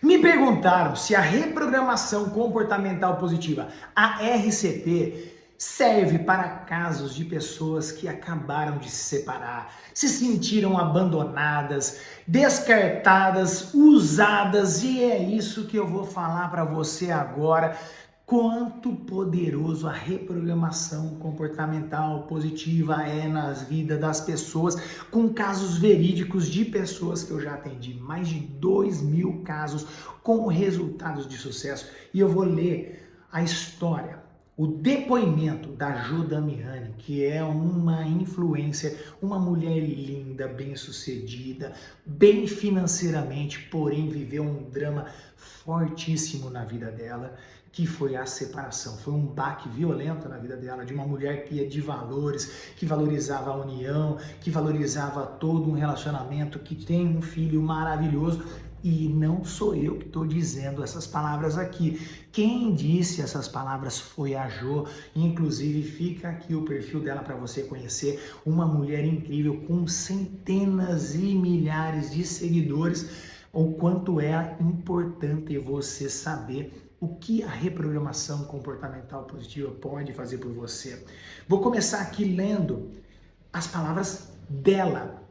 Me perguntaram se a reprogramação comportamental positiva, a RCP, serve para casos de pessoas que acabaram de se separar, se sentiram abandonadas, descartadas, usadas, e é isso que eu vou falar para você agora. Quanto poderoso a reprogramação comportamental positiva é nas vidas das pessoas, com casos verídicos de pessoas que eu já atendi, mais de 2.000 casos com resultados de sucesso. E eu vou ler a história, o depoimento da Jo Damiani, que é uma influencer, uma mulher linda, bem-sucedida, bem financeiramente, porém viveu um drama fortíssimo na vida dela, que foi a separação. Foi um baque violento na vida dela, de uma mulher que é de valores, que valorizava a união, que valorizava todo um relacionamento, que tem um filho maravilhoso. E não sou eu que estou dizendo essas palavras aqui. Quem disse essas palavras foi a Jo. Inclusive, fica aqui o perfil dela para você conhecer. Uma mulher incrível, com centenas e milhares de seguidores. O quanto é importante você saber o que a reprogramação comportamental positiva pode fazer por você. Vou começar aqui lendo as palavras dela.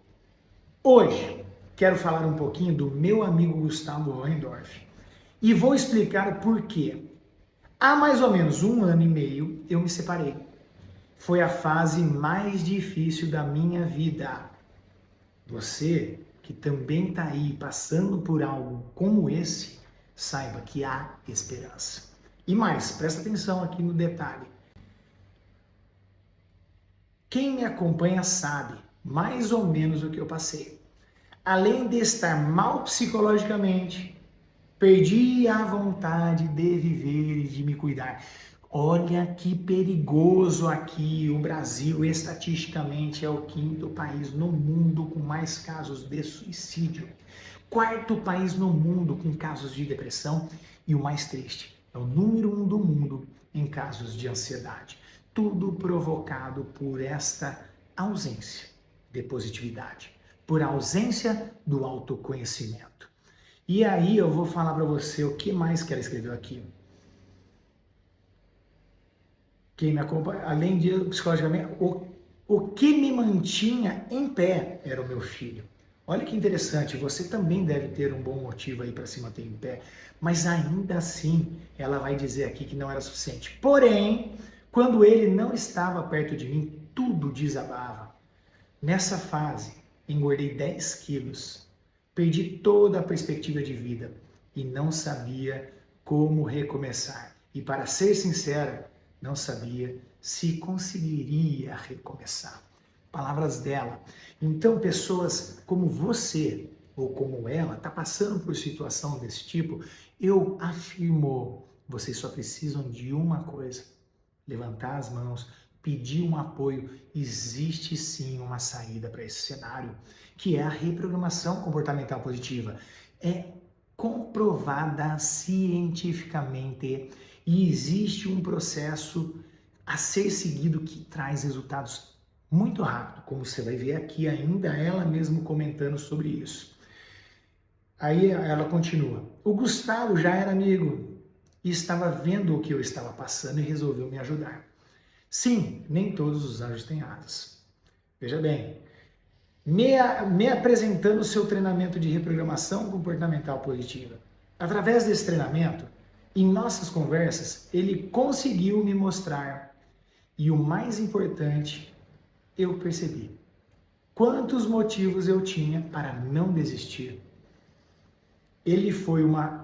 Hoje, quero falar um pouquinho do meu amigo Gustavo Hohendorf e vou explicar o porquê. Há mais ou menos 1 ano e meio eu me separei. Foi a fase mais difícil da minha vida. Você que também está aí passando por algo como esse, saiba que há esperança. E mais, presta atenção aqui no detalhe. Quem me acompanha sabe mais ou menos o que eu passei. Além de estar mal psicologicamente, perdi a vontade de viver e de me cuidar. Olha que perigoso aqui. O Brasil, estatisticamente, é o 5º país no mundo com mais casos de suicídio. 4º país no mundo com casos de depressão. E o mais triste, é o número 1 do mundo em casos de ansiedade. Tudo provocado por esta ausência de positividade, por ausência do autoconhecimento. E aí eu vou falar para você o que mais que ela escreveu aqui. Quem me acompanha, além de psicologicamente, o que me mantinha em pé era o meu filho. Olha que interessante, você também deve ter um bom motivo aí para se manter em pé, mas ainda assim ela vai dizer aqui que não era suficiente. Porém, quando ele não estava perto de mim, tudo desabava. Nessa fase, engordei 10 quilos, perdi toda a perspectiva de vida e não sabia como recomeçar. E para ser sincera, não sabia se conseguiria recomeçar. Palavras dela. Então, pessoas como você ou como ela está passando por situação desse tipo, eu afirmo, vocês só precisam de uma coisa: levantar as mãos, pedir um apoio. Existe sim uma saída para esse cenário, que é a reprogramação comportamental positiva. É comprovada cientificamente e existe um processo a ser seguido que traz resultados muito rápido, como você vai ver aqui ainda ela mesma comentando sobre isso. Aí ela continua. O Gustavo já era amigo e estava vendo o que eu estava passando e resolveu me ajudar. Sim, nem todos os anjos têm asas. Veja bem, me apresentando o seu treinamento de reprogramação comportamental positiva. Através desse treinamento, em nossas conversas, ele conseguiu me mostrar, e o mais importante, eu percebi quantos motivos eu tinha para não desistir. Ele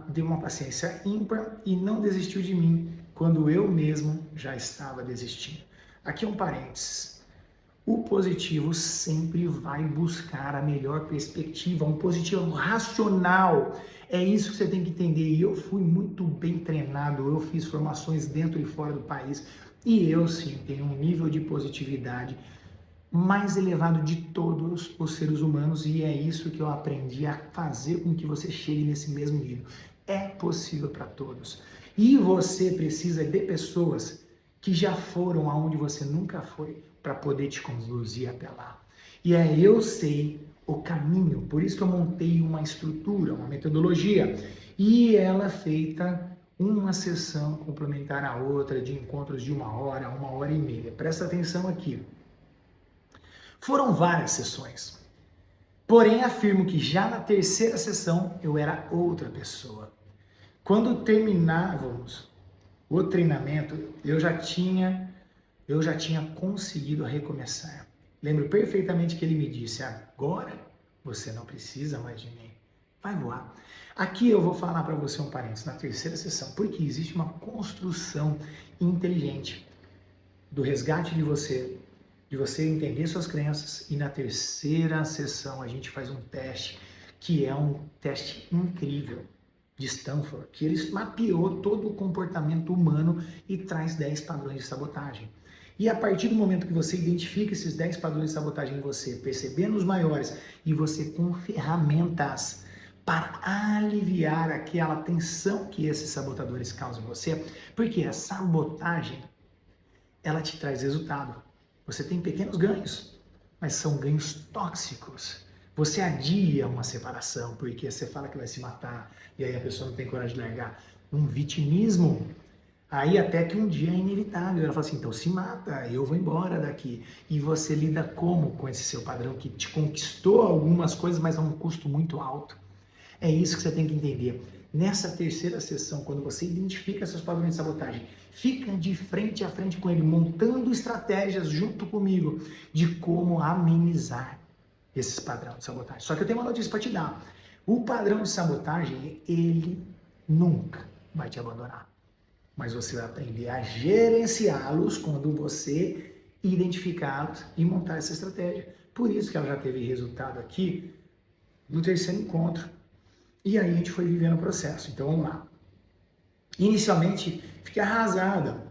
deu uma paciência ímpar e não desistiu de mim quando eu mesmo já estava desistindo. Aqui um parênteses. O positivo sempre vai buscar a melhor perspectiva, um positivo racional. É isso que você tem que entender. E eu fui muito bem treinado, eu fiz formações dentro e fora do país. E eu sim tenho um nível de positividade mais elevado de todos os seres humanos, e é isso que eu aprendi a fazer com que você chegue nesse mesmo nível. É possível para todos. E você precisa de pessoas que já foram aonde você nunca foi para poder te conduzir até lá. E eu sei o caminho. Por isso que eu montei uma estrutura, uma metodologia. E ela é feita uma sessão complementar à outra, de encontros de 1 hora, 1 hora e meia. Presta atenção aqui. Foram várias sessões. Porém, afirmo que já na terceira sessão eu era outra pessoa. Quando terminávamos o treinamento, eu já tinha conseguido recomeçar. Lembro perfeitamente que ele me disse: agora você não precisa mais de mim. Vai voar. Aqui eu vou falar para você um parênteses na terceira sessão, porque existe uma construção inteligente do resgate de você entender suas crenças, e na terceira sessão a gente faz um teste, que é um teste incrível de Stanford, que ele mapeou todo o comportamento humano e traz 10 padrões de sabotagem. E a partir do momento que você identifica esses 10 padrões de sabotagem em você, percebendo os maiores, e você com ferramentas para aliviar aquela tensão que esses sabotadores causam em você, porque a sabotagem, ela te traz resultado. Você tem pequenos ganhos, mas são ganhos tóxicos. Você adia uma separação porque você fala que vai se matar e aí a pessoa não tem coragem de largar. Um vitimismo. Aí até que um dia é inevitável. Ela fala assim, então se mata, eu vou embora daqui. E você lida como com esse seu padrão que te conquistou algumas coisas, mas a um custo muito alto? É isso que você tem que entender. Nessa terceira sessão, quando você identifica seus padrões de sabotagem, fica de frente a frente com ele, montando estratégias junto comigo de como amenizar esses padrões de sabotagem. Só que eu tenho uma notícia para te dar. O padrão de sabotagem, ele nunca vai te abandonar. Mas você vai aprender a gerenciá-los quando você identificá-los e montar essa estratégia. Por isso que ela já teve resultado aqui no terceiro encontro. E aí a gente foi vivendo o processo. Então vamos lá. Inicialmente fiquei arrasada.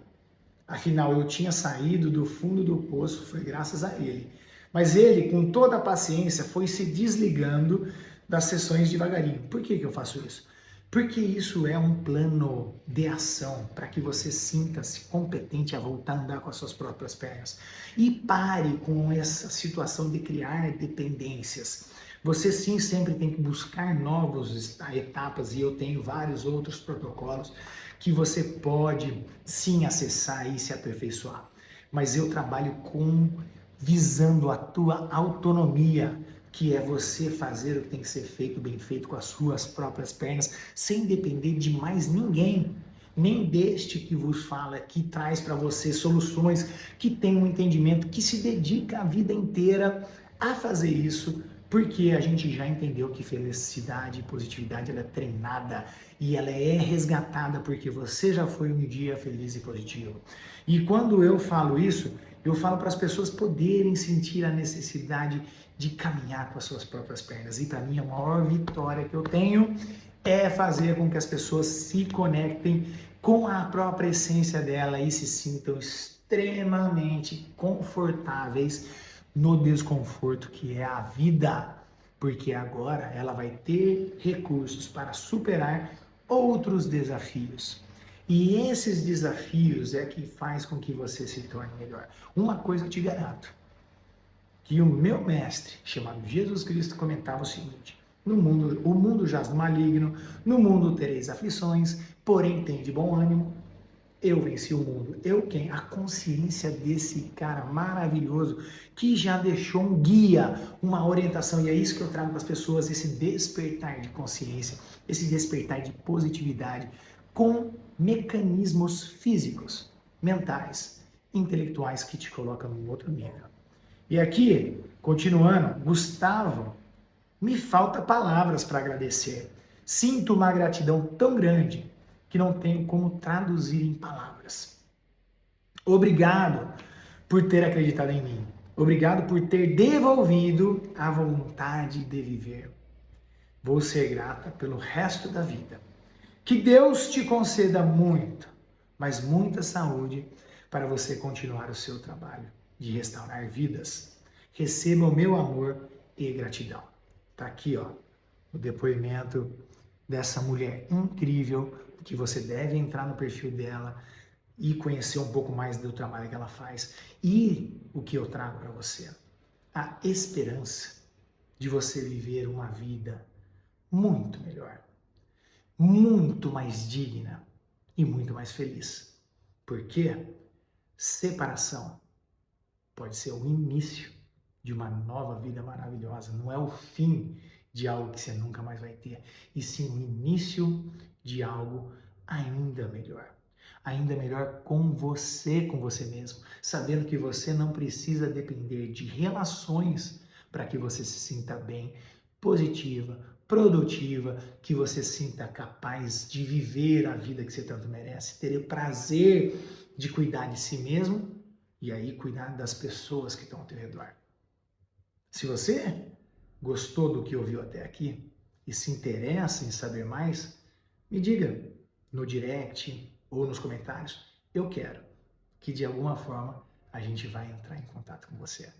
Afinal, eu tinha saído do fundo do poço, foi graças a ele. Mas ele, com toda a paciência, foi se desligando das sessões devagarinho. Por que eu faço isso? Porque isso é um plano de ação para que você sinta-se competente a voltar a andar com as suas próprias pernas. E pare com essa situação de criar dependências. Você sim sempre tem que buscar novas etapas, e eu tenho vários outros protocolos que você pode sim acessar e se aperfeiçoar. Mas eu trabalho visando a tua autonomia, que é você fazer o que tem que ser feito, bem feito, com as suas próprias pernas, sem depender de mais ninguém, nem deste que vos fala, que traz para você soluções, que tem um entendimento, que se dedica a vida inteira a fazer isso, porque a gente já entendeu que felicidade e positividade ela é treinada e ela é resgatada porque você já foi um dia feliz e positivo. E quando eu falo isso, eu falo para as pessoas poderem sentir a necessidade de caminhar com as suas próprias pernas. E para mim a maior vitória que eu tenho é fazer com que as pessoas se conectem com a própria essência dela e se sintam extremamente confortáveis no desconforto que é a vida, porque agora ela vai ter recursos para superar outros desafios. E esses desafios é que faz com que você se torne melhor. Uma coisa eu te garanto, que o meu mestre, chamado Jesus Cristo, comentava o seguinte: o mundo jaz no maligno, no mundo tereis aflições, porém tem de bom ânimo, eu venci o mundo. Eu quem? A consciência desse cara maravilhoso que já deixou um guia, uma orientação. E é isso que eu trago para as pessoas, esse despertar de consciência, esse despertar de positividade com mecanismos físicos, mentais, intelectuais que te colocam num outro nível. E aqui, continuando, Gustavo, me falta palavras para agradecer. Sinto uma gratidão tão grande que não tenho como traduzir em palavras. Obrigado por ter acreditado em mim. Obrigado por ter devolvido a vontade de viver. Vou ser grata pelo resto da vida. Que Deus te conceda muito, mas muita saúde para você continuar o seu trabalho de restaurar vidas. Receba o meu amor e gratidão. Tá aqui, ó, o depoimento dessa mulher incrível, que você deve entrar no perfil dela e conhecer um pouco mais do trabalho que ela faz. E o que eu trago para você? A esperança de você viver uma vida muito melhor, muito mais digna e muito mais feliz. Porque separação pode ser o início de uma nova vida maravilhosa, não é o fim de algo que você nunca mais vai ter, e sim o início de algo ainda melhor. Ainda melhor com você mesmo, sabendo que você não precisa depender de relações para que você se sinta bem, positiva, produtiva, que você se sinta capaz de viver a vida que você tanto merece, ter o prazer de cuidar de si mesmo e aí cuidar das pessoas que estão ao teu redor. Se você gostou do que ouviu até aqui e se interessa em saber mais, me diga no direct ou nos comentários. Eu quero que de alguma forma a gente vai entrar em contato com você.